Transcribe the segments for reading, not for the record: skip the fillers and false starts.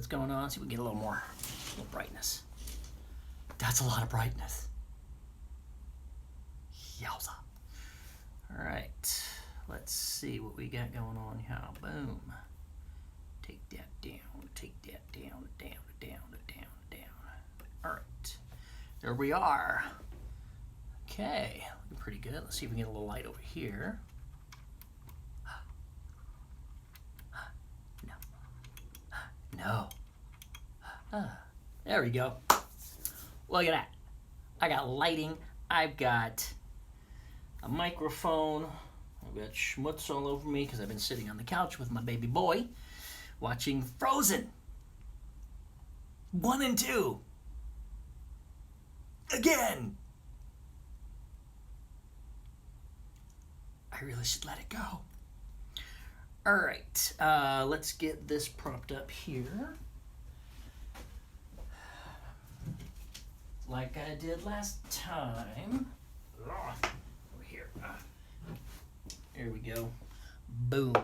what's going on. See if we can get a little more brightness. That's a lot of brightness. Yowza. All right. Let's see what we got going on here. Boom. Take that down. Take that down. Down. All right. There we are. Okay. Looking pretty good. Let's see if we can get a little light over here. No. There we go. Look at that. I got lighting. I've got a microphone. I've got schmutz all over me because I've been sitting on the couch with my baby boy watching Frozen 1 and 2. Again. I really should let it go. All right, let's get this propped up here. Like I did last time. Over here. Here we go. Boom.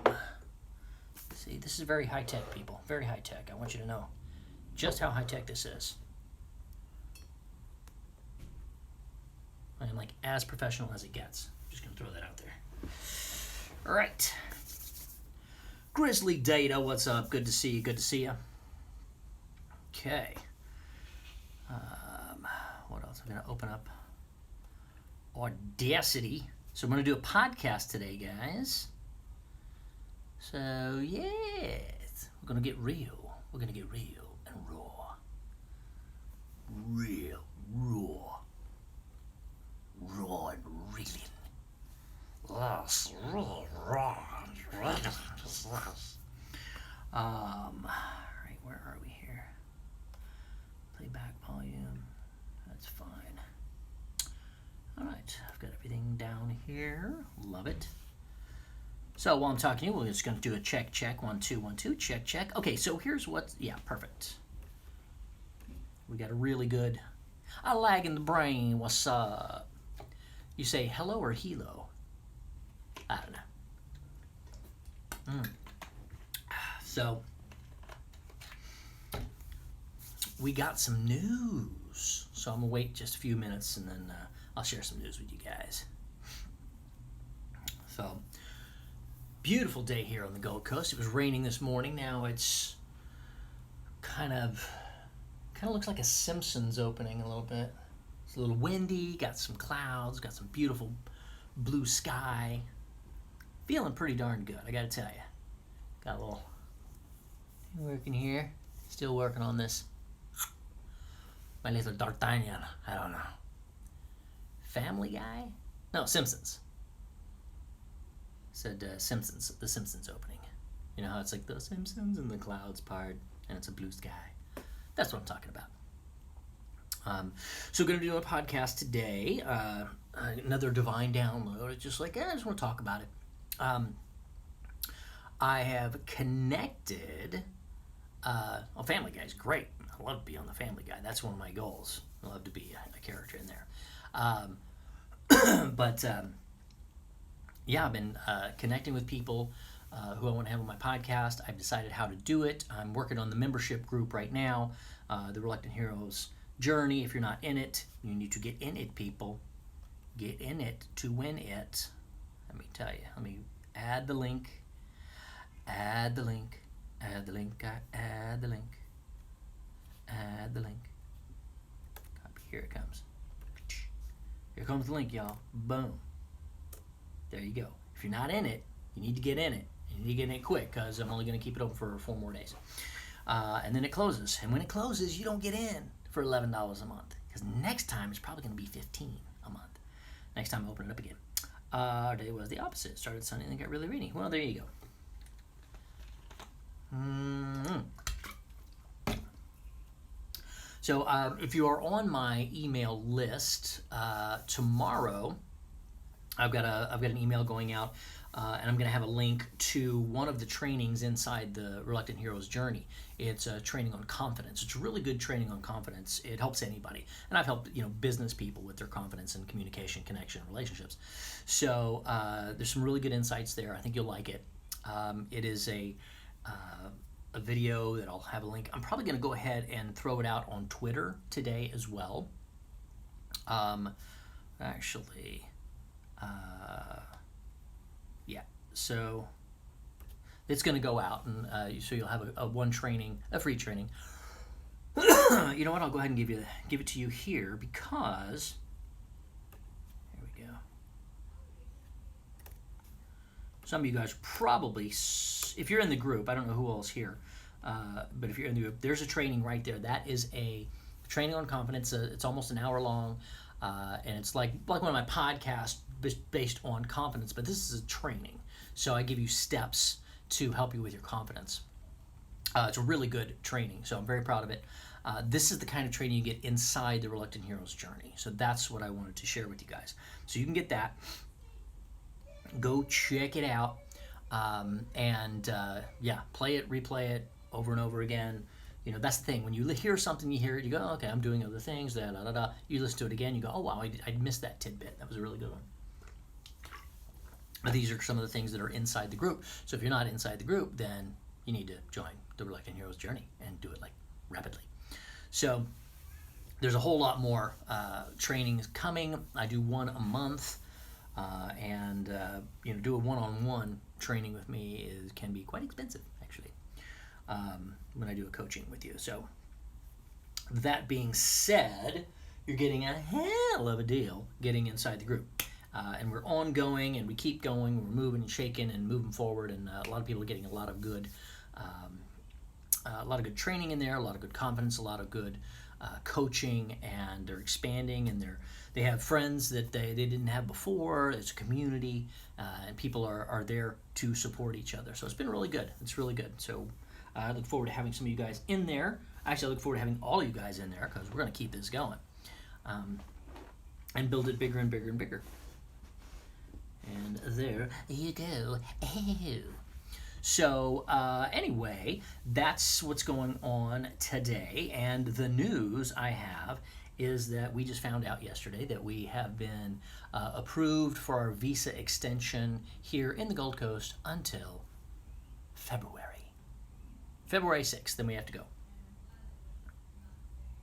See, this is very high-tech, people. Very high-tech. I want you to know just how high-tech this is. I am like as professional as it gets. I'm just going to throw that out there. All right. Grizzly Data, what's up? Good to see you. Good to see you. Okay. What else? I'm going to open up Audacity. So I'm going to do a podcast today, guys. So, yes. We're going to get real. We're going to get real and raw. Real, raw. Raw and reeling. Yes, real raw. Right, where are we here? Playback volume. That's fine. All right, I've got everything down here. Love it. So while I'm talking to you, we're just going to do a check. 1, 2, 1, 2. Check. Okay, so here's what's, yeah, perfect. We got a really good, a lag in the brain. What's up? You say hello or helo? I don't know. So, we got some news. So I'm going to wait just a few minutes and then I'll share some news with you guys. So, beautiful day here on the Gold Coast. It was raining this morning. Now it's kind of looks like a Simpsons opening a little bit. It's a little windy, got some clouds, got some beautiful blue sky. Feeling pretty darn good, I gotta tell you. Got a little working here. Still working on this. My little D'Artagnan, I don't know. Family Guy? No, Simpsons. Said Simpsons, the Simpsons opening. You know how it's like the Simpsons and the clouds part, and it's a blue sky. That's what I'm talking about. So we're going to do a podcast today. Another divine download. It's just like, I just want to talk about it. I have connected. Family Guy is great. I love to be on the Family Guy. That's one of my goals. I love to be a character in there. Yeah, I've been connecting with people who I want to have on my podcast. I've decided how to do it. I'm working on the membership group right now, the Reluctant Heroes Journey. If you're not in it, you need to get in it, people. Get in it to win it. Let me tell you. Let me add the link. Add the link. Add the link. Add the link. Add the link. Copy. Here it comes. Here comes the link, y'all. Boom. There you go. If you're not in it, you need to get in it. You need to get in it quick because I'm only going to keep it open for 4 more days. And then it closes. And when it closes, you don't get in for $11 a month. Because next time it's probably going to be $15 a month. Next time I open it up again. Today was the opposite. It started sunny and then got really rainy. Well, there you go. So if you are on my email list, tomorrow I've got an email going out, and I'm going to have a link to one of the trainings inside the Reluctant Heroes Journey. It's a training on confidence. It's a really good training on confidence. It helps anybody, and I've helped business people with their confidence and communication, connection, relationships. So there's some really good insights there. I think you'll like it. It is a video that I'll have a link. I'm probably going to go ahead and throw it out on Twitter today as well. Actually, yeah. So it's going to go out, and so you'll have a free training. You know what? I'll go ahead and give it to you here because here we go. Some of you guys probably, if you're in the group, I don't know who else here, but if you're in the group, there's a training right there. That is a training on confidence. It's almost an hour long, and it's like one of my podcasts based on confidence, but this is a training. So I give you steps to help you with your confidence. It's a really good training, so I'm very proud of it. This is the kind of training you get inside the Reluctant Hero's journey. So that's what I wanted to share with you guys. So you can get that. Go check it out, and play it, replay it over and over again. You know, that's the thing. When you hear something, you hear it, you go, okay, I'm doing other things, da da da da. You listen to it again, you go, oh wow, I missed that tidbit. That was a really good one. But these are some of the things that are inside the group. So if you're not inside the group, then you need to join the Reluctant Hero's journey and do it like rapidly. So there's a whole lot more trainings coming. I do one a month. Do a one-on-one training with me can be quite expensive, actually, when I do a coaching with you. So that being said, you're getting a hell of a deal getting inside the group. And we're ongoing, and we keep going. We're moving and shaking and moving forward, and a lot of people are getting a lot of good training in there, a lot of good confidence, a lot of good coaching, and they're expanding, and they have friends that they didn't have before. It's a community, and people are there to support each other. So it's been really good. It's really good. So I look forward to having some of you guys in there. Actually, I look forward to having all of you guys in there because we're going to keep this going and build it bigger and bigger and bigger. And there you go. So anyway, that's what's going on today. And the news I have is that we just found out yesterday that we have been approved for our visa extension here in the Gold Coast until February 6th. Then we have to go,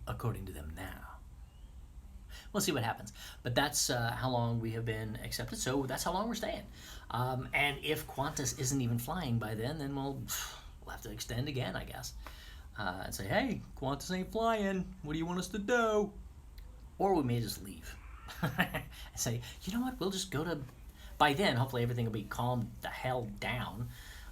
according to them now. We'll see what happens. But that's how long we have been accepted, so that's how long we're staying. And if Qantas isn't even flying by then we'll have to extend again, I guess. And say, hey, Qantas ain't flying. What do you want us to do? Or we may just leave. And say, you know what, we'll just go to... By then, hopefully everything will be calmed the hell down.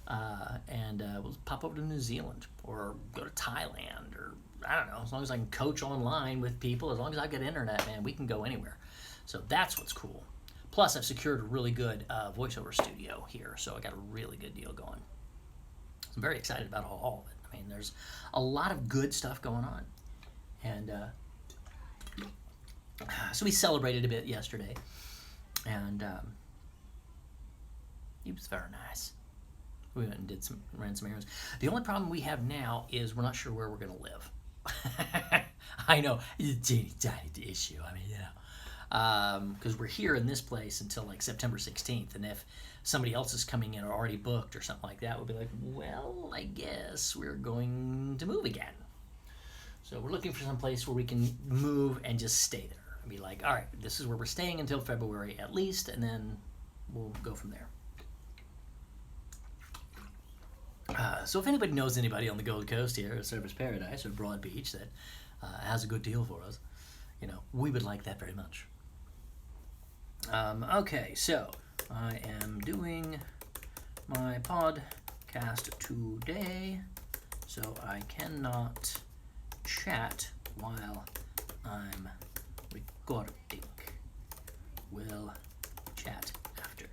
And we'll pop over to New Zealand or go to Thailand or... I don't know, as long as I can coach online with people, as long as I get internet, man, we can go anywhere. So that's what's cool. Plus, I've secured a really good voiceover studio here, so I got a really good deal going. So I'm very excited about all of it. I mean, there's a lot of good stuff going on. And so we celebrated a bit yesterday, and it was very nice. We went and ran some errands. The only problem we have now is we're not sure where we're going to live. I know, it's a tiny issue. I mean, because we're here in this place until like September 16th, and if somebody else is coming in or already booked or something like that, we'll be like, well, I guess we're going to move again. So we're looking for some place where we can move and just stay there. And be like, all right, this is where we're staying until February at least, and then we'll go from there. So if anybody knows anybody on the Gold Coast here at Surfers Paradise or Broad Beach that has a good deal for us, we would like that very much. Okay, so I am doing my podcast today, so I cannot chat while I'm recording. We'll chat after.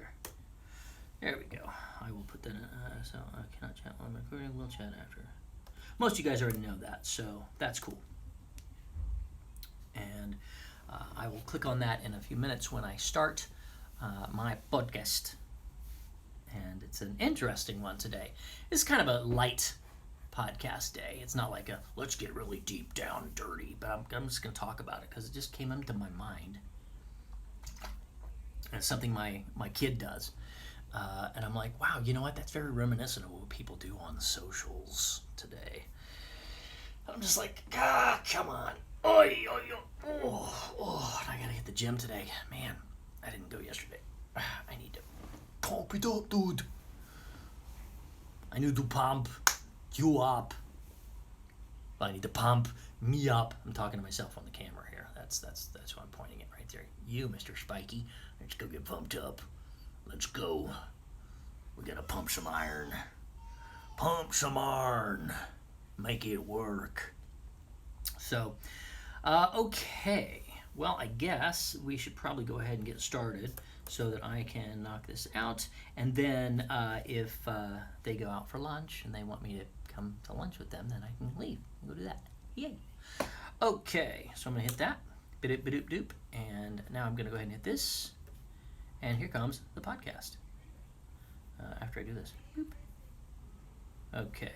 There we go. I will put that in, so I cannot chat while I'm recording. We'll chat after. Most of you guys already know that, so that's cool. And I will click on that in a few minutes when I start my podcast. And it's an interesting one today. It's kind of a light podcast day. It's not like a, let's get really deep down dirty, but I'm just going to talk about it because it just came into my mind. And it's something my kid does. And I'm like, wow, you know what? That's very reminiscent of what people do on socials. today. I'm just like, come on. Oy, oy, oy. I gotta hit the gym today. Man, I didn't go yesterday. I need to pump it up, dude. I need to pump you up. I need to pump me up. I'm talking to myself on the camera here. That's who I'm pointing at right there. You, Mr. Spiky. Let's go get pumped up. Let's go. We gotta pump some iron. Pump some iron. Make it work. So, okay. Well, I guess we should probably go ahead and get started so that I can knock this out. And then if they go out for lunch and they want me to come to lunch with them, then I can leave and go do that. Yay. Okay, so I'm going to hit that. Bidip-bidip-doop. And now I'm going to go ahead and hit this. And here comes the podcast after I do this. Boop. Okay.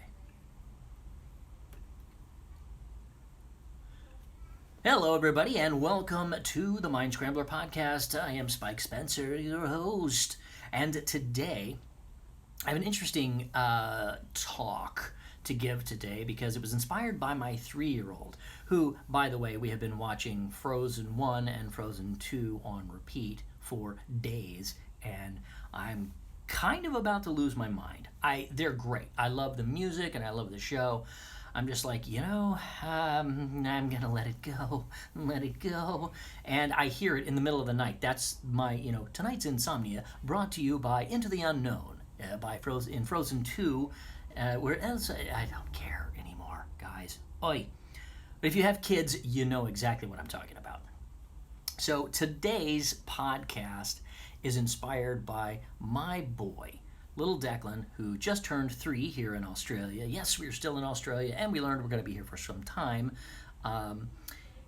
Hello, everybody, and welcome to the Mind Scrambler podcast. I am Spike Spencer, your host, and today I have an interesting talk to give today because it was inspired by my 3-year-old, who, by the way, we have been watching Frozen 1 and Frozen 2 on repeat for days, and I'm kind of about to lose my mind. They're great. I love the music and I love the show. I'm just like, I'm going to let it go. And I hear it in the middle of the night. That's my, tonight's insomnia, brought to you by Into the Unknown, in Frozen 2, where else, I don't care anymore, guys. Oi. But if you have kids, you know exactly what I'm talking about. So today's podcast is inspired by my boy, little Declan, who just turned 3 here in Australia. Yes, we're still in Australia, and we learned we're going to be here for some time.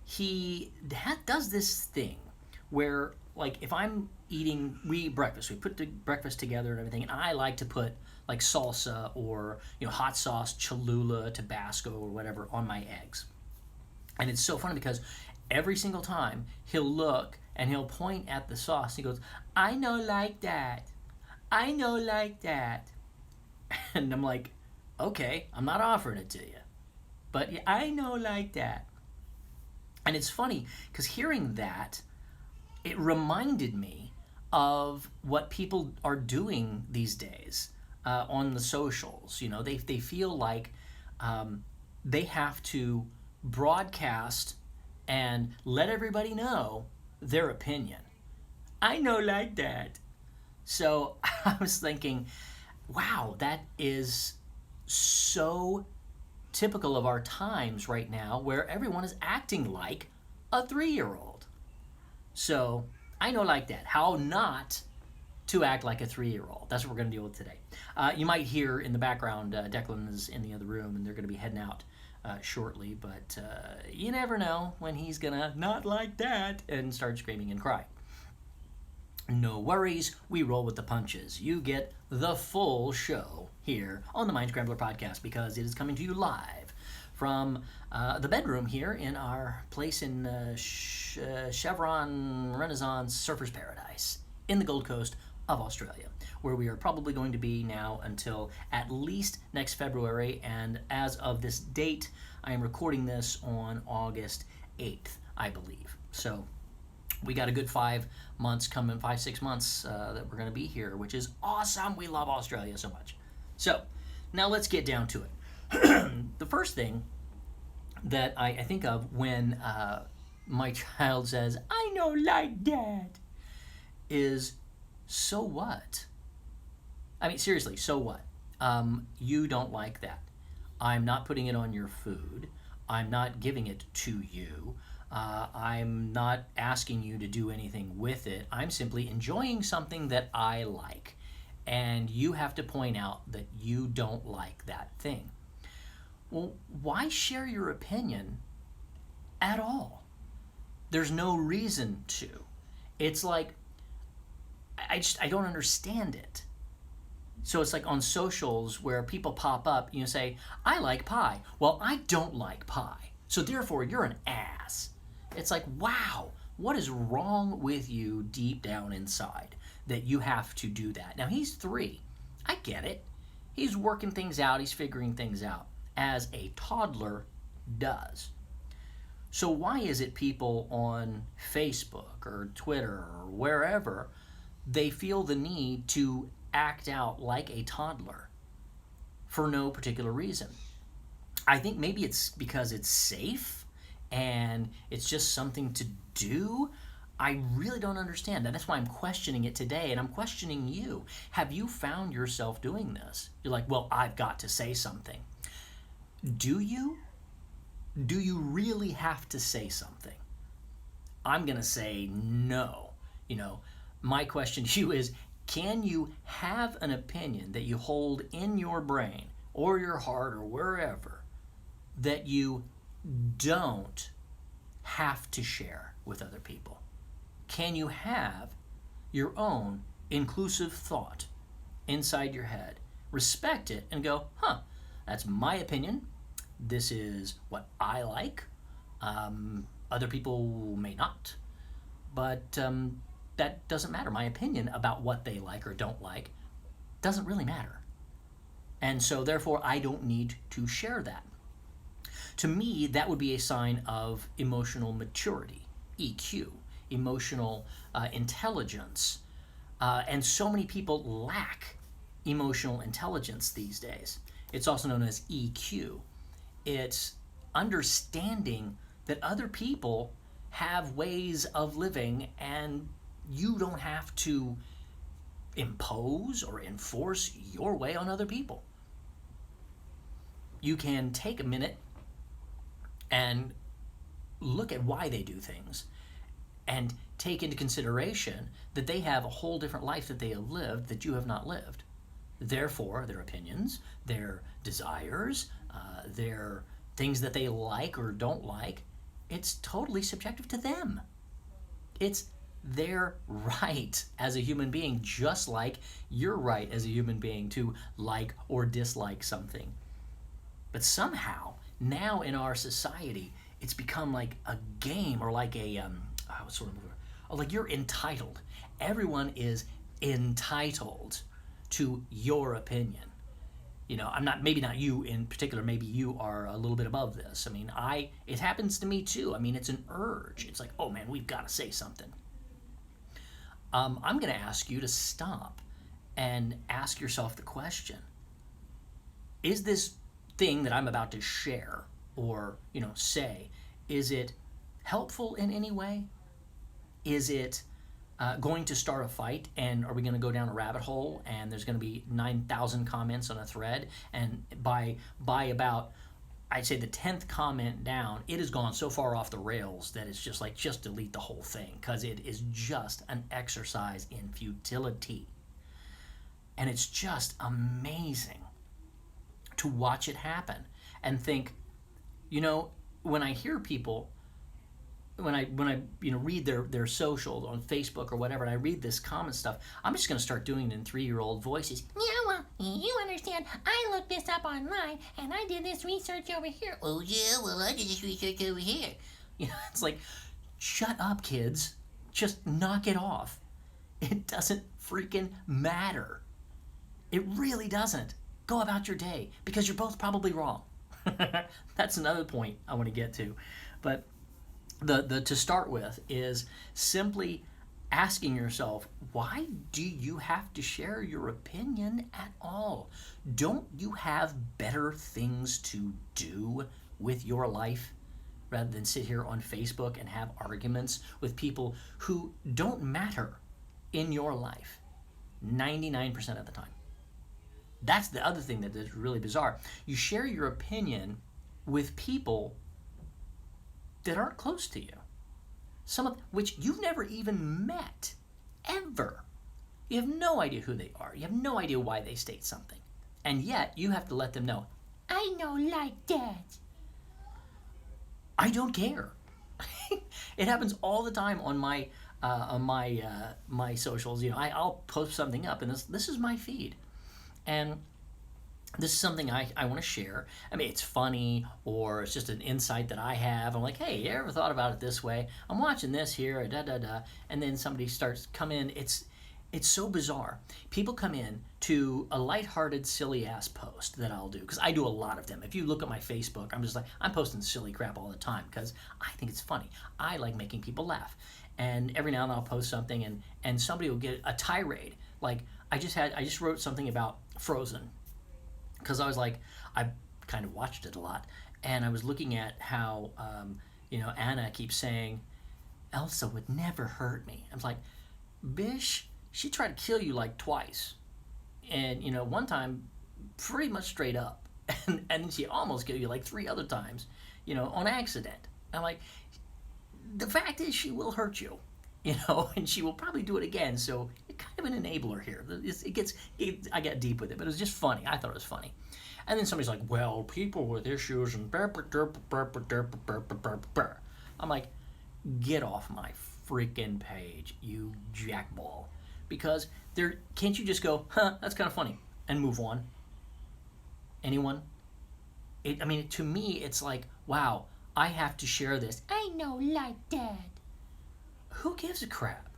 He does this thing where, like, if we eat breakfast, we put the breakfast together and everything, and I like to put, like, salsa or, hot sauce, Cholula, Tabasco, or whatever on my eggs. And it's so funny because every single time he'll look and he'll point at the sauce. He goes, I no like that. I no like that. And I'm like, okay, I'm not offering it to you. But I no like that. And it's funny because hearing that, it reminded me of what people are doing these days on the socials. They feel like they have to broadcast and let everybody know their opinion. I no like that. So I was thinking, wow, that is so typical of our times right now where everyone is acting like a 3-year-old. So I know like that. How not to act like a 3-year-old. That's what we're going to deal with today. You might hear in the background, Declan is in the other room and they're going to be heading out shortly, but you never know when he's going to not like that and start screaming and crying. No worries, we roll with the punches. You get the full show here on the Mind Scrambler podcast because it is coming to you live from the bedroom here in our place in Chevron Renaissance Surfers Paradise in the Gold Coast of Australia, where we are probably going to be now until at least next February. And as of this date, I am recording this on August 8th, I believe. So we got a good 5 months coming, 5-6 months that we're going to be here, which is awesome. We love Australia so much. So now let's get down to it. The first thing that I think of when my child says, I no like that, is so what? I mean, seriously, so what? You don't like that. I'm not putting it on your food. I'm not giving it to you. I'm not asking you to do anything with it. I'm simply enjoying something that I like. And you have to point out that you don't like that thing. Well, why share your opinion at all? There's no reason to. It's like, I don't understand it. So it's like on socials where people pop up, say, I like pie. Well, I don't like pie. So therefore, you're an ass. It's like, wow, what is wrong with you deep down inside that you have to do that? Now, he's 3. I get it. He's working things out. He's figuring things out. as a toddler does. So why is it people on Facebook or Twitter or wherever, they feel the need to act out like a toddler for no particular reason? I think maybe it's because it's safe and it's just something to do. I really don't understand that. That's why I'm questioning it today, and I'm questioning you. Have you found yourself doing this? You're like, well, I've got to say something. Do you? Do you really have to say something? I'm going to say no. My question to you is, can you have an opinion that you hold in your brain or your heart or wherever that you don't have to share with other people? Can you have your own inclusive thought inside your head, respect it, and go, that's my opinion. This is what I like. Other people may not, but that doesn't matter. My opinion about what they like or don't like doesn't really matter. And so therefore, I don't need to share that. To me, that would be a sign of emotional maturity, EQ, emotional intelligence. And so many people lack emotional intelligence these days. It's also known as EQ. It's understanding that other people have ways of living and you don't have to impose or enforce your way on other people. You can take a minute and look at why they do things and take into consideration that they have a whole different life that they have lived that you have not lived. Therefore, their opinions, their desires, their things that they like or don't like, it's totally subjective to them. It's their right as a human being, just like you're right as a human being to like or dislike something. But somehow, now in our society, it's become like a game or like a, like you're entitled. Everyone is entitled to your opinion. I'm not, maybe not you in particular, maybe you are a little bit above this. It happens to me too. It's an urge. It's like, oh man, we've got to say something. I'm going to ask you to stop and ask yourself the question, is this thing that I'm about to share or, say, is it helpful in any way? Is it going to start a fight, and are we going to go down a rabbit hole and there's going to be 9,000 comments on a thread, and by about, I'd say, the 10th comment down, it has gone so far off the rails that it's just like, just delete the whole thing, because it is just an exercise in futility. And it's just amazing to watch it happen and think, when I hear people, when I read their socials on Facebook or whatever, and I read this comment stuff, I'm just going to start doing it in 3-year-old voices. Yeah, well, you understand, I looked this up online, and I did this research over here. Oh, yeah, well, I did this research over here. It's like, shut up, kids. Just knock it off. It doesn't freaking matter. It really doesn't. Go about your day, because you're both probably wrong. That's another point I want to get to. But the to start with is simply asking yourself, why do you have to share your opinion at all? Don't you have better things to do with your life rather than sit here on Facebook and have arguments with people who don't matter in your life 99% of the time? That's the other thing that is really bizarre. You share your opinion with people that aren't close to you, some of which you've never even met, ever. You have no idea who they are. You have no idea why they state something. And yet, you have to let them know, I no like that. I don't care. It happens all the time on my my socials. I'll post something up, and this is my feed. And this is something I want to share. It's funny, or it's just an insight that I have. I'm like, hey, you ever thought about it this way? I'm watching this here, and then somebody starts coming in. It's so bizarre. People come in to a lighthearted, silly ass post that I'll do because I do a lot of them. If you look at my Facebook, I'm just like, I'm posting silly crap all the time because I think it's funny. I like making people laugh. And every now and then I'll post something and somebody will get a tirade. Like I just wrote something about Frozen because I was like, I kind of watched it a lot, and I was looking at how Anna keeps saying Elsa would never hurt me. I was like, Bish, she tried to kill you like twice, and one time pretty much straight up, and then she almost killed you like 3 other times, on accident. I'm like, the fact is she will hurt you, and she will probably do it again. So it's kind of an enabler here. I got deep with it, but it was just funny. I thought it was funny. And then somebody's like, well, people with issues and I'm like, get off my freaking page, you jackball. Because can't you just go, that's kind of funny, and move on? Anyone? To me, it's like, wow, I have to share this. I know like that. Who gives a crap?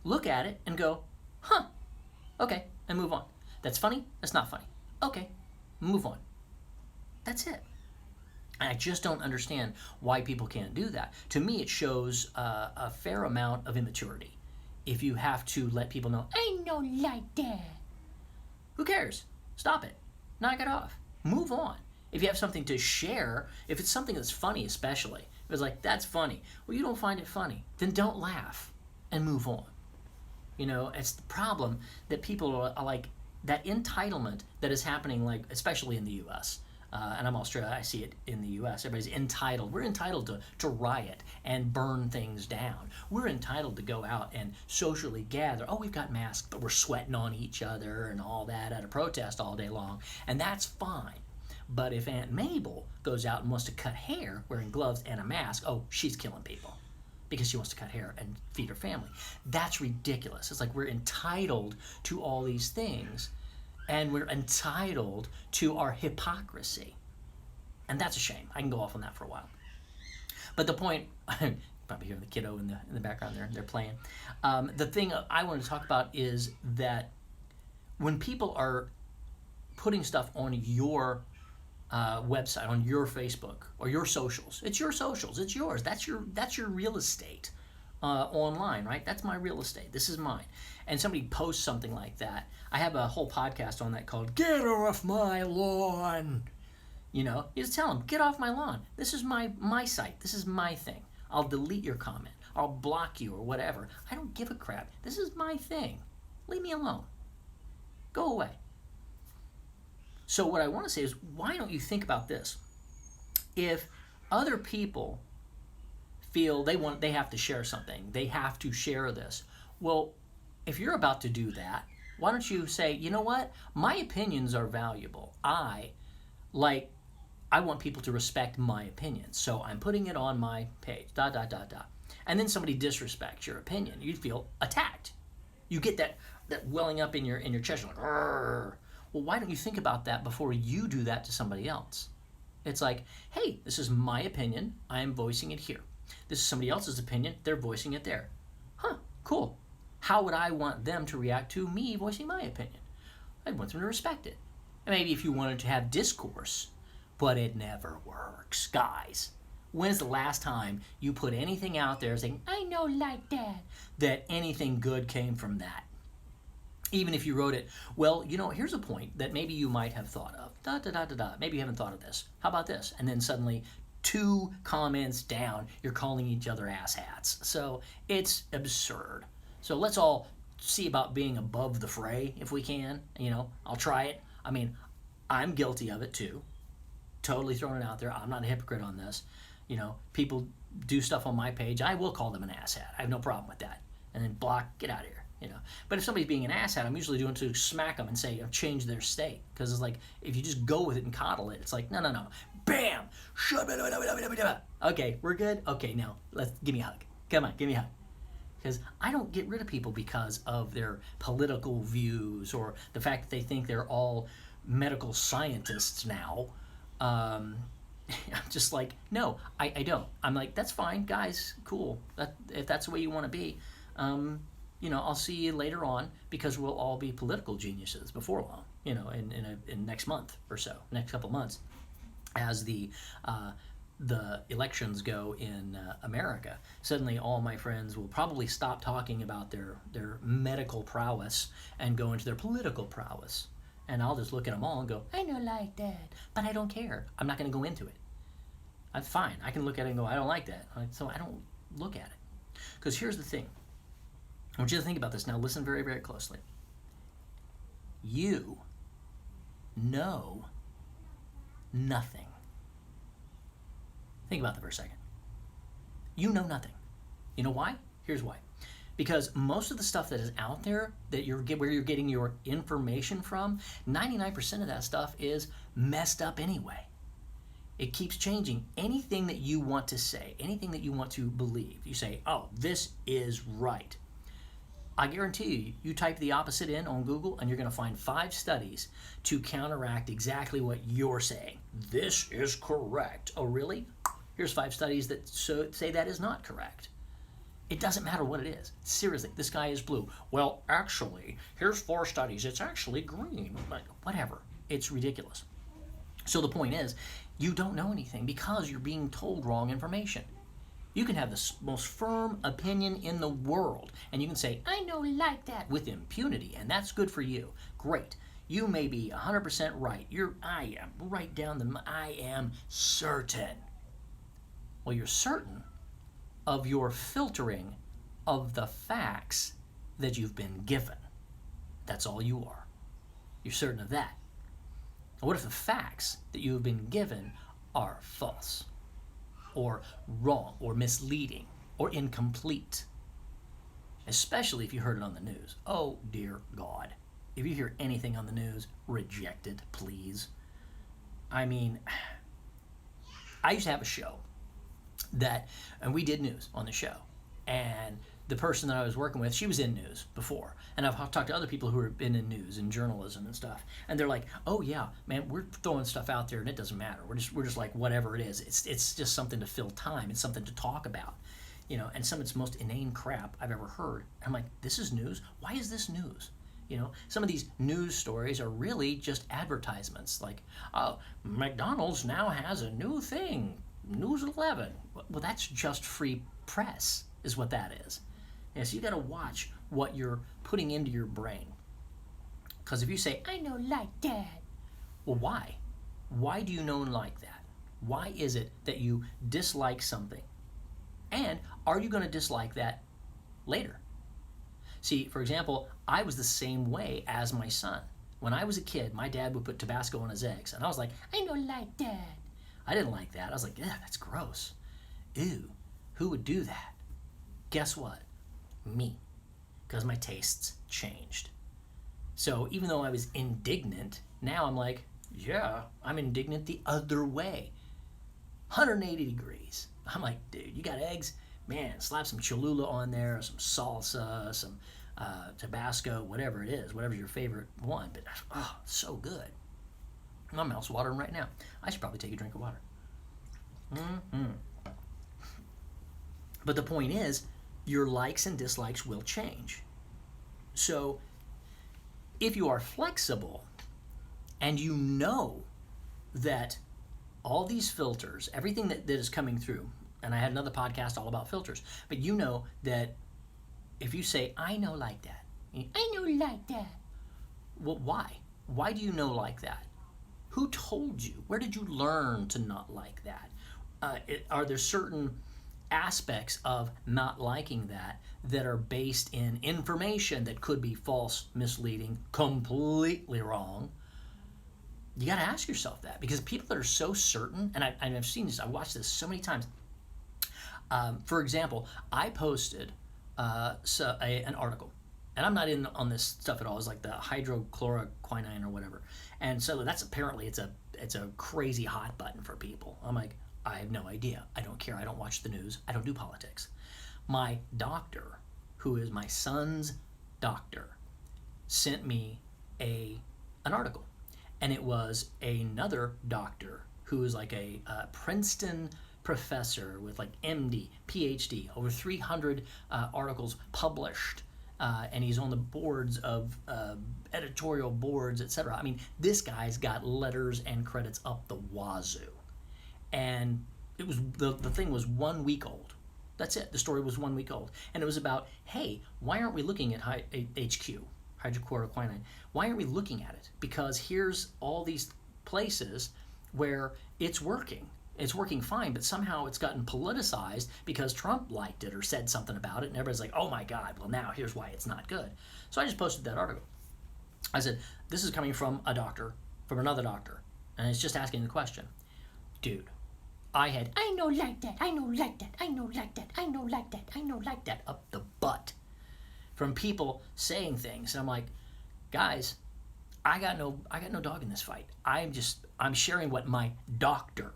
Look at it and go, okay, and move on. That's funny? That's not funny. Okay, move on. That's it. And I just don't understand why people can't do that. To me, it shows a fair amount of immaturity if you have to let people know, I know like that. Who cares? Stop it. Knock it off. Move on. If you have something to share, if it's something that's funny especially, if it's like, that's funny. Well, you don't find it funny. Then don't laugh and move on. It's the problem that people are like, that entitlement that is happening, like especially in the U.S., and I'm Australia, I see it in the U.S. Everybody's entitled. We're entitled to riot and burn things down. We're entitled to go out and socially gather. Oh, we've got masks, but we're sweating on each other and all that at a protest all day long, and that's fine. But if Aunt Mabel goes out and wants to cut hair wearing gloves and a mask, oh, she's killing people because she wants to cut hair and feed her family. That's ridiculous. It's like we're entitled to all these things, and we're entitled to our hypocrisy. And that's a shame. I can go off on that for a while. But the point, probably hearing the kiddo in the background there, they're playing. The thing I want to talk about is that when people are putting stuff on your website, on your Facebook or your socials, it's your socials, it's yours. That's your real estate online, right? That's my real estate. This is mine. And somebody posts something like that. I have a whole podcast on that called "Get Off My Lawn." You just tell them, get off my lawn. This is my site. This is my thing. I'll delete your comment. I'll block you or whatever. I don't give a crap. This is my thing. Leave me alone. Go away. So what I want to say is, why don't you think about this? If other people feel they have to share something, they have to share this. Well, if you're about to do that, why don't you say, you know what? My opinions are valuable. I want people to respect my opinion. So I'm putting it on my page, ... And then somebody disrespects your opinion. You feel attacked. You get that welling up in your chest. You're like, "Arr." Well, why don't you think about that before you do that to somebody else? It's like, hey, this is my opinion. I am voicing it here. This is somebody else's opinion. They're voicing it there. Cool. How would I want them to react to me voicing my opinion? I'd want them to respect it. And maybe if you wanted to have discourse, but it never works. Guys, when's the last time you put anything out there saying, I know like that anything good came from that? Even if you wrote it, well, here's a point that maybe you might have thought of. Maybe you haven't thought of this. How about this? And then suddenly 2 comments down, you're calling each other asshats. So it's absurd. So let's all see about being above the fray if we can. I'll try it. I'm guilty of it too. Totally throwing it out there. I'm not a hypocrite on this. People do stuff on my page. I will call them an asshat. I have no problem with that. And then block, get out of here. But if somebody's being an asshat, I'm usually doing it to smack them and say, change their state. Because it's like, if you just go with it and coddle it, it's like, no. Bam! Okay, we're good? Okay, now, give me a hug. Come on, give me a hug. Because I don't get rid of people because of their political views or the fact that they think they're all medical scientists now. I'm just like, no, I don't. I'm like, that's fine, guys, cool. If that's the way you want to be, I'll see you later on because we'll all be political geniuses before long, in next month or so, next couple months, as the elections go in America. Suddenly, all my friends will probably stop talking about their medical prowess and go into their political prowess. And I'll just look at them all and go, I don't like that, but I don't care. I'm not going to go into it. I'm fine. I can look at it and go, I don't like that. So I don't look at it. Because here's the thing. I want you to think about this now. Listen very, very closely. You know nothing. Think about that for a second. You know nothing. You know why? Here's why. Because most of the stuff that is out there where you're getting your information from, 99% of that stuff is messed up anyway. It keeps changing. Anything that you want to say, anything that you want to believe, you say, oh, this is right. I guarantee you type the opposite in on Google and you're going to find 5 studies to counteract exactly what you're saying. This is correct. Oh, really? Here's 5 studies that say that is not correct. It doesn't matter what it is. Seriously, the sky is blue. Well, actually, here's 4 studies. It's actually green. Like, whatever. It's ridiculous. So the point is, you don't know anything because you're being told wrong information. You can have the most firm opinion in the world, and you can say, I know like that, with impunity, and that's good for you. Great. You may be 100% right. I am right down I am certain. Well, you're certain of your filtering of the facts that you've been given. That's all you are. You're certain of that. What if the facts that you have been given are false, or wrong, or misleading, or incomplete? Especially if you heard it on the news. Oh, dear God. If you hear anything on the news, reject it, please. I mean, I used to have a show and we did news on the show. And the person that I was working with, she was in news before. And I've talked to other people who have been in news and journalism and stuff. And they're like, oh yeah, man, we're throwing stuff out there and it doesn't matter. We're just like, whatever it is. It's just something to fill time. It's something to talk about. And some of its most inane crap I've ever heard. I'm like, this is news? Why is this news? Some of these news stories are really just advertisements. Like, McDonald's now has a new thing, News 11. Well, that's just free press, is what that is. So you got to watch what you're putting into your brain. Because if you say, I know like that, well, why? Why do you know like that? Why is it that you dislike something? And are you going to dislike that later? See, for example, I was the same way as my son. When I was a kid, my dad would put Tabasco on his eggs. And I was like, I don't like that. I didn't like that. I was like, yeah, that's gross. Ew, who would do that? Guess what? Me. Because my tastes changed. So even though I was indignant, now I'm like, yeah, I'm indignant the other way. 180 degrees. I'm like, dude, you got eggs? Man, slap some Cholula on there, some salsa, some Tabasco, whatever it is, whatever's your favorite one. But, oh, so good. My mouth's watering right now. I should probably take a drink of water. But the point is, your likes and dislikes will change. So if you are flexible and you know that all these filters, everything that is coming through, and I had another podcast all about filters, but you know that if you say, I know like that. I know like that. Well, why? Why do you know like that? Who told you? Where did you learn to not like that? Are there certain aspects of not liking that are based in information that could be false, misleading, completely wrong? You got to ask yourself that, because people that are so certain, and I've seen this, I've watched this so many times. For example, I posted an article, and I'm not in on this stuff at all. It's like the hydrochloroquine or whatever, and so that's apparently it's a crazy hot button for people. I'm like, I have no idea. I don't care. I don't watch the news. I don't do politics. My doctor, who is my son's doctor, sent me an article, and it was another doctor who is like a Princeton professor with like MD, PhD, over 300 articles published and he's on the boards of editorial boards, etc. I mean, this guy's got letters and credits up the wazoo. And it was the thing was 1 week old. That's it. The story was 1 week old, and it was about, hey, why aren't we looking at HQ, hydrochloroquine? Why aren't we looking at it? Because here's all these places where it's working. It's working fine, but somehow it's gotten politicized because Trump liked it or said something about it, and everybody's like, oh my God, well now here's why it's not good. So I just posted that article. I said, this is coming from a doctor, from another doctor, and it's just asking the question. Dude, I know like that, I know like that, I know like that, I know like that, I know like that, up the butt from people saying things. And I'm like, guys, I got no dog in this fight. I'm sharing what my doctor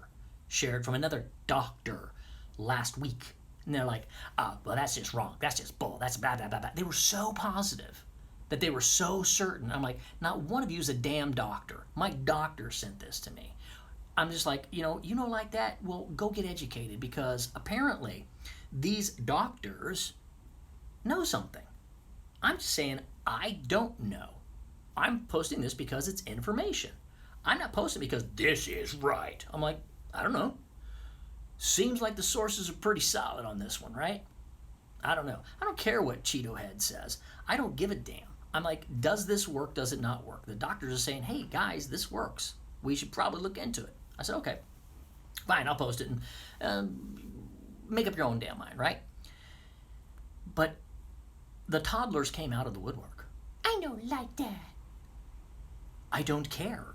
shared from another doctor last week. And they're like, well, that's just wrong. That's just bull. That's blah, blah, blah, blah. They were so positive that they were so certain. I'm like, not one of you is a damn doctor. My doctor sent this to me. I'm just like, you know like that? Well, go get educated, because apparently these doctors know something. I'm just saying I don't know. I'm posting this because it's information. I'm not posting because this is right. I'm like, I don't know. Seems like the sources are pretty solid on this one, right? I don't know. I don't care what Cheeto Head says. I don't give a damn. I'm like, does this work? Does it not work? The doctors are saying, hey, guys, this works. We should probably look into it. I said, okay, fine, I'll post it and make up your own damn mind, right? But the toddlers came out of the woodwork. I don't like that. I don't care.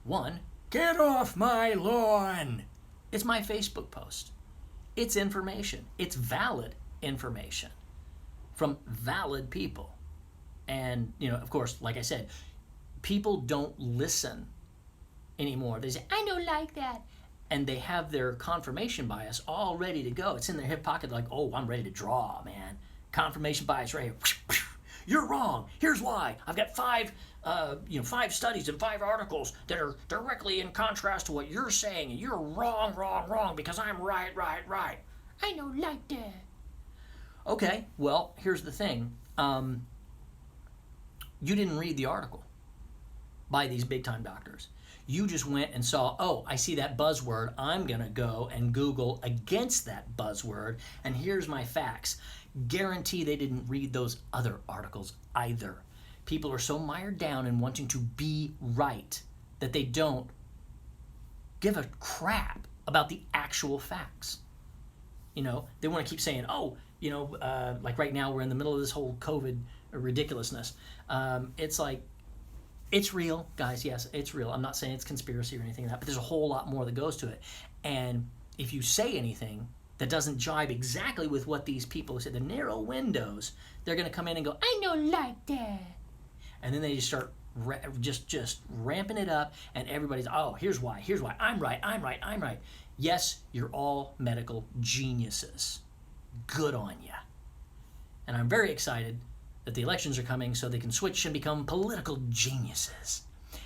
One, get off my lawn. It's my Facebook post. It's information. It's valid information from valid people. And, of course, like I said, people don't listen anymore. They say, I don't like that. And they have their confirmation bias all ready to go. It's in their hip pocket like, oh, I'm ready to draw, man. Confirmation bias right here. You're wrong. Here's why. I've got 5 studies and 5 articles that are directly in contrast to what you're saying, and you're wrong, because I'm right. I don't like that. Okay, well, here's the thing. You didn't read the article by these big-time doctors. You just went and saw, oh, I see that buzzword. I'm going to go and Google against that buzzword, and here's my facts. Guarantee they didn't read those other articles either. People are so mired down in wanting to be right that they don't give a crap about the actual facts. They want to keep saying, like right now we're in the middle of this whole COVID ridiculousness. It's like, it's real, guys. Yes, it's real. I'm not saying it's conspiracy or anything like that, but there's a whole lot more that goes to it. And if you say anything that doesn't jibe exactly with what these people say, the narrow windows, they're going to come in and go, I don't like that. And then they just start just ramping it up, and everybody's, oh, here's why, I'm right. Yes, you're all medical geniuses. Good on ya. And I'm very excited that the elections are coming so they can switch and become political geniuses.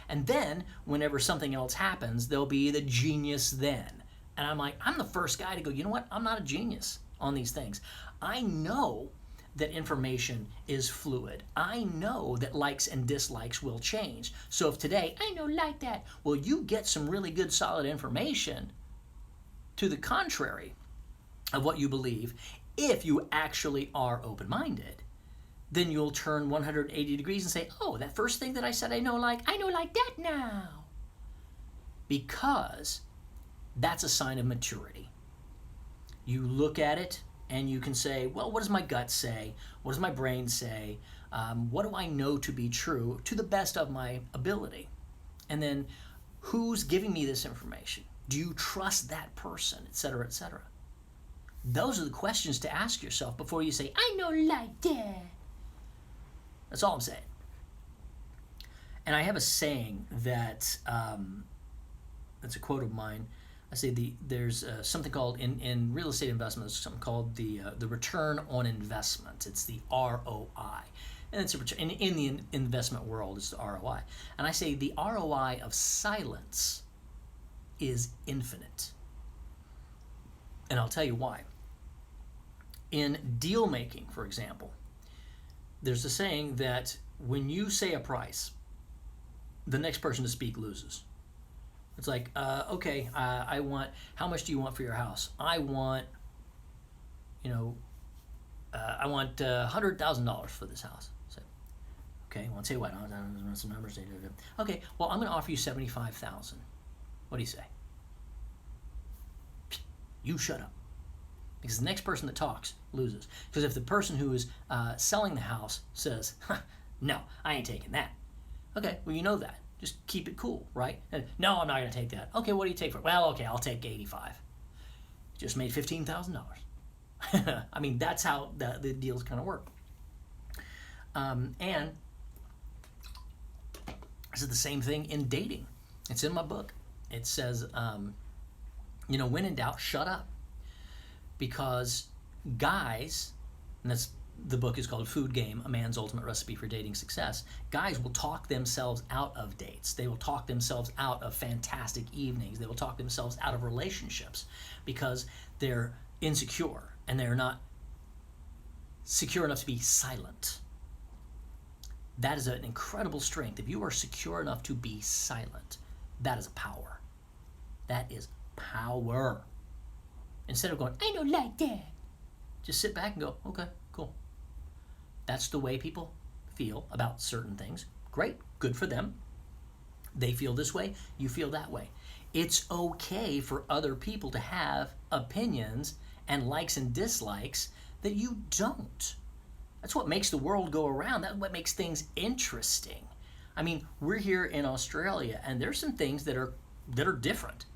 And then, whenever something else happens, they'll be the genius then. And I'm like, I'm the first guy to go, you know what? I'm not a genius on these things. I know that information is fluid. I know that likes and dislikes will change. So if today, I don't like that, well, you get some really good solid information to the contrary of what you believe, if you actually are open-minded, then you'll turn 180 degrees and say, oh, that first thing that I said I know like that now. Because that's a sign of maturity. You look at it and you can say, well, what does my gut say? What does my brain say? What do I know to be true to the best of my ability? And then who's giving me this information? Do you trust that person, et cetera, et cetera? Those are the questions to ask yourself before you say, I don't like that. That's all I'm saying. And I have a saying that, that's a quote of mine. I say there's something called, in real estate investment, there's something called the return on investment. It's the ROI. And it's in the investment world, it's the ROI. And I say the ROI of silence is infinite. And I'll tell you why. In deal making, for example, there's a saying that when you say a price, the next person to speak loses. It's like, okay, I want, how much do you want for your house? I want, I want $100,000 for this house. So, okay, well, I'll tell you what, I want some numbers. Okay, well, I'm going to offer you $75,000. What do you say? You shut up. Because the next person that talks loses. Because if the person who is selling the house says, no, I ain't taking that. Okay, well, you know that. Just keep it cool, right? And, no, I'm not going to take that. Okay, what do you take for it? Well, okay, I'll take 85. Just made $15,000. I mean, that's how the deals kind of work. And this is the same thing in dating. It's in my book. It says, when in doubt, shut up. Because guys, and the book is called Food Game, A Man's Ultimate Recipe for Dating Success. Guys will talk themselves out of dates. They will talk themselves out of fantastic evenings. They will talk themselves out of relationships because they're insecure and they're not secure enough to be silent. That is an incredible strength. If you are secure enough to be silent, that is a power. That is power. Instead of going, I don't like that, just sit back and go, okay, cool. That's the way people feel about certain things. Great, good for them. They feel this way, you feel that way. It's okay for other people to have opinions and likes and dislikes that you don't. That's what makes the world go around. That's what makes things interesting. I mean, we're here in Australia, and there's some things that are different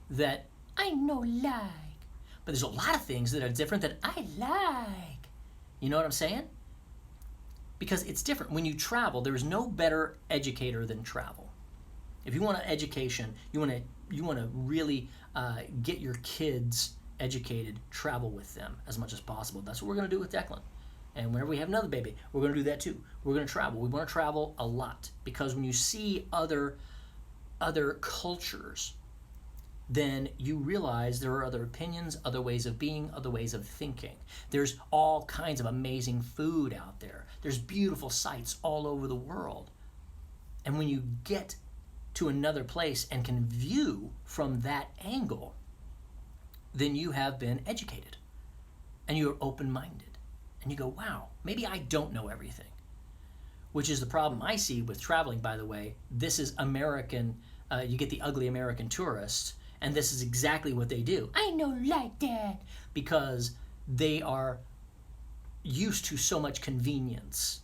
that I no like. But there's a lot of things that are different that I like. You know what I'm saying? Because it's different. When you travel, there's no better educator than travel. If you want an education, you want to really get your kids educated, travel with them as much as possible. That's what we're going to do with Declan. And whenever we have another baby, we're going to do that too. We're going to travel. We want to travel a lot because when you see other cultures, then you realize there are other opinions, other ways of being, other ways of thinking. There's all kinds of amazing food out there. There's beautiful sights all over the world. And when you get to another place and can view from that angle, then you have been educated and you're open-minded. And you go, wow, maybe I don't know everything. Which is the problem I see with traveling, by the way. This is American, you get the ugly American tourists. And this is exactly what they do. I don't like that. Because they are used to so much convenience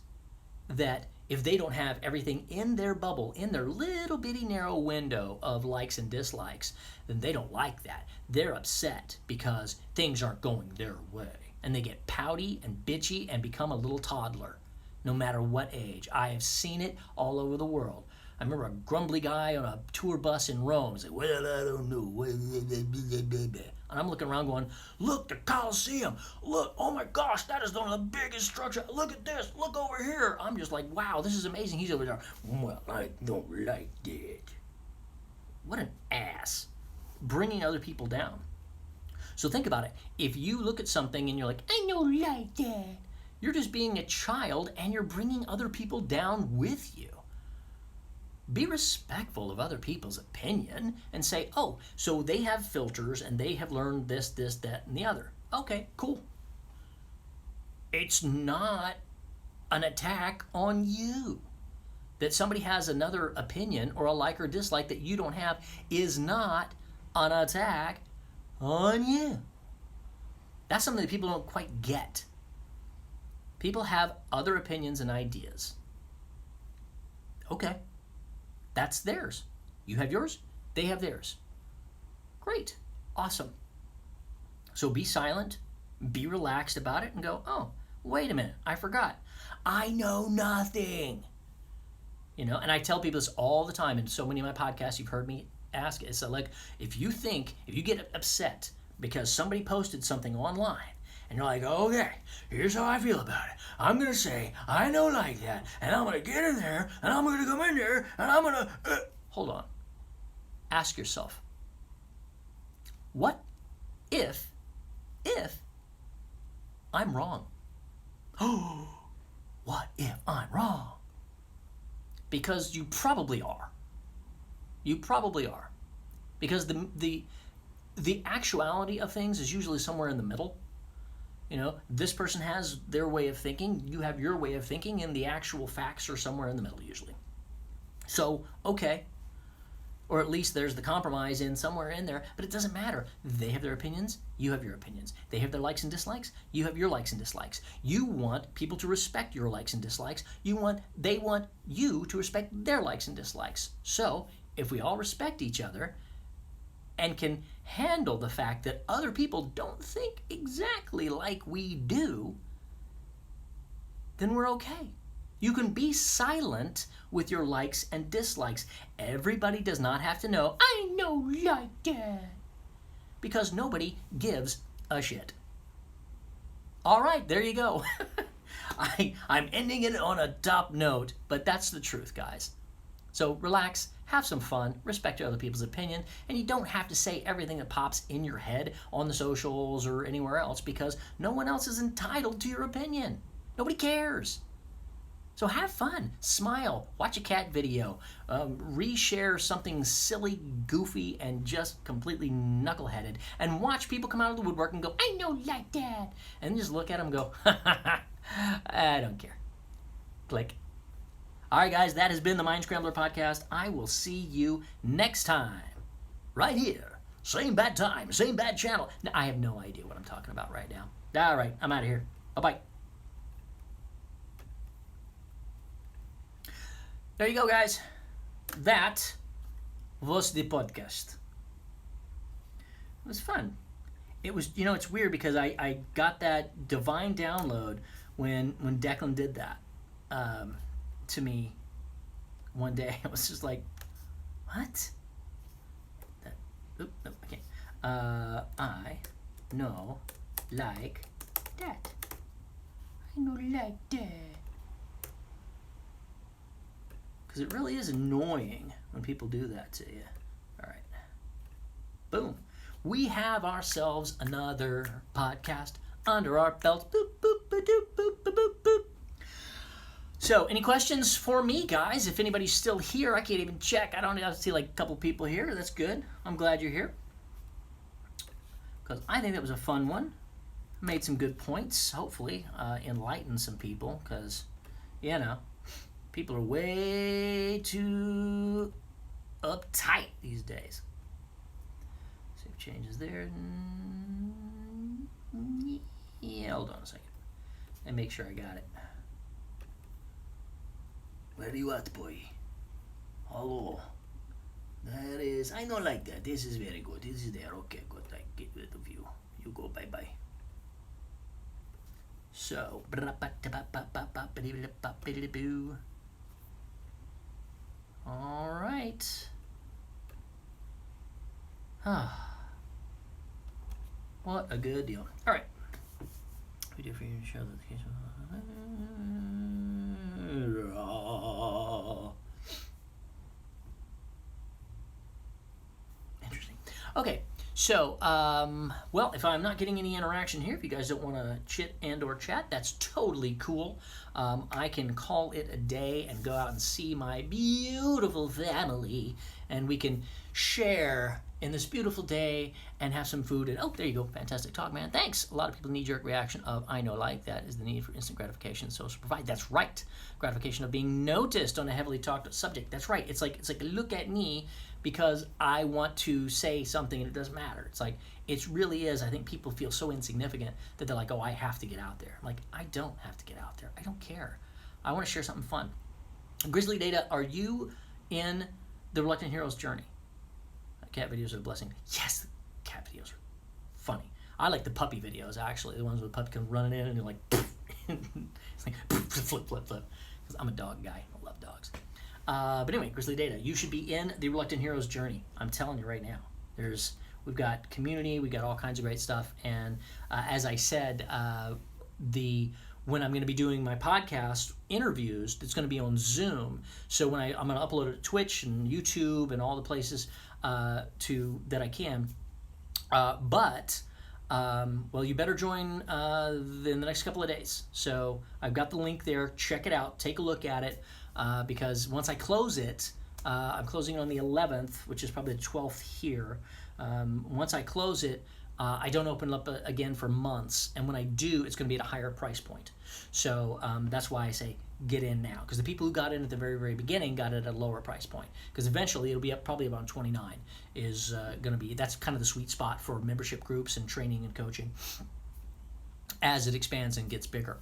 that if they don't have everything in their bubble, in their little bitty narrow window of likes and dislikes, then they don't like that. They're upset because things aren't going their way. And they get pouty and bitchy and become a little toddler, no matter what age. I have seen it all over the world. I remember a grumbly guy on a tour bus in Rome. He's like, well, I don't know. And I'm looking around going, look, the Colosseum. Look, oh my gosh, that is one of the biggest structures. Look at this. Look over here. I'm just like, wow, this is amazing. He's over there. Well, I don't like that. What an ass. Bringing other people down. So think about it. If you look at something and you're like, I don't like that, you're just being a child and you're bringing other people down with you. Be respectful of other people's opinion and say, oh, so they have filters and they have learned this, that, and the other. Okay, cool. It's not an attack on you. That somebody has another opinion or a like or dislike that you don't have is not an attack on you. That's something that people don't quite get. People have other opinions and ideas. Okay. That's theirs. You have yours, they have theirs. Great. Awesome. So be silent, be relaxed about it, and go, oh, wait a minute, I forgot. I know nothing. And I tell people this all the time in so many of my podcasts. You've heard me ask it. So like, if you get upset because somebody posted something online, and you're like, okay, here's how I feel about it. I'm going to say, I don't like that, and I'm going to get in there, and I'm going to come in there, and I'm going to... Hold on. Ask yourself, what if I'm wrong? Oh, what if I'm wrong? Because you probably are. You probably are. Because the actuality of things is usually somewhere in the middle. You know, this person has their way of thinking, you have your way of thinking, and the actual facts are somewhere in the middle usually. So, okay. Or at least there's the compromise in somewhere in there, but it doesn't matter. They have their opinions, you have your opinions. They have their likes and dislikes, you have your likes and dislikes. You want people to respect your likes and dislikes. They want you to respect their likes and dislikes. So, if we all respect each other and can handle the fact that other people don't think exactly like we do, then we're okay. You can be silent with your likes and dislikes. Everybody does not have to know, I know like that. Because nobody gives a shit. All right, there you go. I'm ending it on a top note, but that's the truth, guys. So relax, have some fun, respect other people's opinion, and you don't have to say everything that pops in your head on the socials or anywhere else, because no one else is entitled to your opinion. Nobody cares. So have fun, smile, watch a cat video, reshare something silly, goofy, and just completely knuckleheaded, and watch people come out of the woodwork and go, I know like that, and just look at them and go, I don't care. Click. All right, guys, that has been the Mind Scrambler podcast. I will see you next time, right here. Same bad time, same bad channel. Now, I have no idea what I'm talking about right now. All right, I'm out of here. Bye-bye. There you go, guys. That was the podcast. It was fun. It was, it's weird because I got that divine download when Declan did that to me one day. I was just like, what? Okay. I know like that. I know like that. Because it really is annoying when people do that to you. All right. Boom. We have ourselves another podcast under our belt. Boop, boop, ba, doop, boop, ba, boop, boop. So, any questions for me, guys? If anybody's still here, I can't even check. I see like a couple people here. That's good. I'm glad you're here. Because I think that was a fun one. Made some good points. Hopefully, enlightened some people. Because, people are way too uptight these days. Save changes there. Yeah, hold on a second. And make sure I got it. Where are you at, boy? Hello. There is. I know like that. This is very good. This is there. Okay, good. I get rid of you. You go bye-bye. So. All right. What a good deal. All right. We do for you to show that the case. Interesting. Okay. So, well, if I'm not getting any interaction here, if you guys don't want to chit and or chat, that's totally cool. I can call it a day and go out and see my beautiful family, and we can share in this beautiful day and have some food. And, oh, there you go. Fantastic talk, man. Thanks. A lot of people knee-jerk reaction of, I know like that is the need for instant gratification. Social provide. That's right. Gratification of being noticed on a heavily talked subject. That's right. It's like look at me because I want to say something and it doesn't matter. It's like, it really is. I think people feel so insignificant that they're like, oh, I have to get out there. Like, I don't have to get out there. I don't care. I want to share something fun. Grizzly Data, are you in the Reluctant Hero's journey? Cat videos are a blessing. Yes, cat videos are funny. I like the puppy videos, actually. The ones where the puppy can run in and you're like, it's like, flip. Because I'm a dog guy. I love dogs. But anyway, Grizzly Data, you should be in the Reluctant Hero's journey. I'm telling you right now. We've got community, we've got all kinds of great stuff. And as I said, when I'm going to be doing my podcast interviews, it's going to be on Zoom. So when I'm going to upload it to Twitch and YouTube and all the places that I can. But well, you better join in the next couple of days. So I've got the link there. Check it out. Take a look at it because once I close it, I'm closing it on the 11th, which is probably the 12th here. Once I close it, I don't open it up again for months, and when I do, it's going to be at a higher price point. So that's why I say get in now, because the people who got in at the very, very beginning got it at a lower price point, because eventually it'll be up probably about 29 is going to be, that's kind of the sweet spot for membership groups and training and coaching as it expands and gets bigger.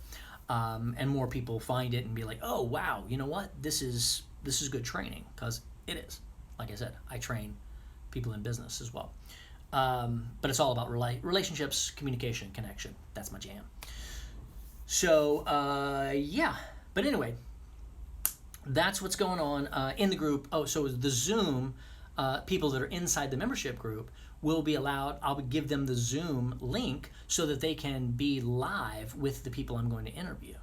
And more people find it and be like, oh, wow, you know what? This is good training, because it is. Like I said, I train people in business as well. But it's all about relationships, communication, connection. That's my jam. So, yeah. But anyway, that's what's going on in the group. Oh, so the Zoom people that are inside the membership group will be allowed, I'll give them the Zoom link so that they can be live with the people I'm going to interview.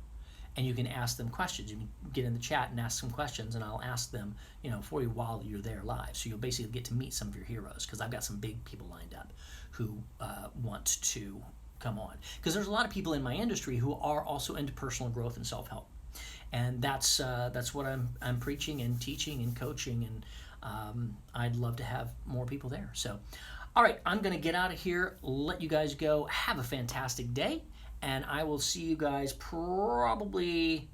And you can ask them questions. You can get in the chat and ask some questions, and I'll ask them, for you while you're there live. So you'll basically get to meet some of your heroes, because I've got some big people lined up who want to come on. Because there's a lot of people in my industry who are also into personal growth and self-help, and that's what I'm preaching and teaching and coaching, and I'd love to have more people there. So, all right, I'm going to get out of here. Let you guys go. Have a fantastic day. And I will see you guys probably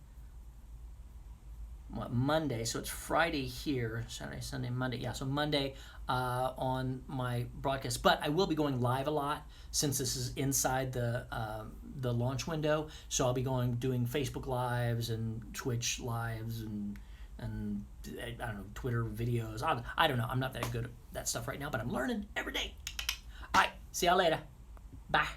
Monday. So it's Friday here, Saturday, Sunday, Monday. Yeah, so Monday on my broadcast. But I will be going live a lot since this is inside the launch window. So I'll be doing Facebook Lives and Twitch Lives and I don't know, Twitter videos. I don't know. I'm not that good at that stuff right now, but I'm learning every day. All right, see y'all later. Bye.